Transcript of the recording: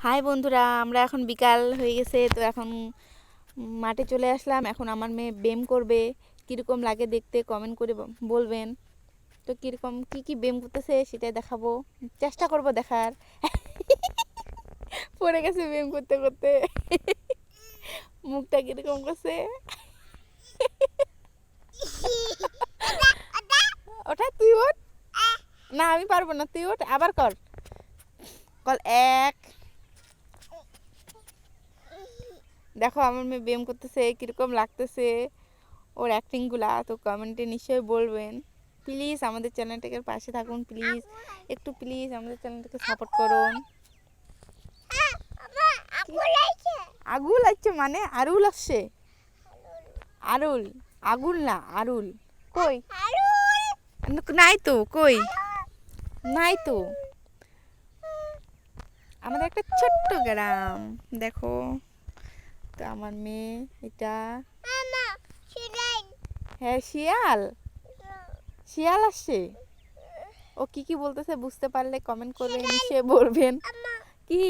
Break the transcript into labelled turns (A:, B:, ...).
A: High বন্ধুরা, আমরা এখন বিকাল হয়ে গেছে, তো এখন মাঠে চলে আসলাম। এখন আমার মেয়ে ব্যায়াম করবে। কীরকম লাগে দেখতে কমেন্ট করে বলবেন। তো কীরকম কী কী ব্যায়াম করতেছে সেটাই দেখাবো, চেষ্টা করব দেখার। পড়ে গেছে ব্যায়াম করতে করতে, মুখটা কীরকম করছে। ওটা তুই ওঠ। না আমি পারবো না, তুই ওঠ, আবার কর। কল এক। দেখো আমার মেয়ে ব্যায়াম করতেছে, কীরকম লাগতেছে ওর অ্যাক্টিংগুলা, তো কমেন্টে নিশ্চয়ই বলবেন। প্লিজ আমাদের চ্যানেলটাকে পাশে থাকুন, প্লিজ একটু প্লিজ আমাদের চ্যানেলটাকে সাপোর্ট করুন। আগুল আসছে মানে আরুল আসছে। আরুল, আগুল না আরুল। কই নাই তো, কই নাই তো। আমাদের একটা ছোট্ট গ্রাম দেখো। তো আমার মেয়ে এটা, হ্যাঁ শিয়াল, শিয়াল আসছে। ও কি কি বলতেছে বুঝতে পারলে কমেন্ট করে নিশ্চয়ই বলবেন। কি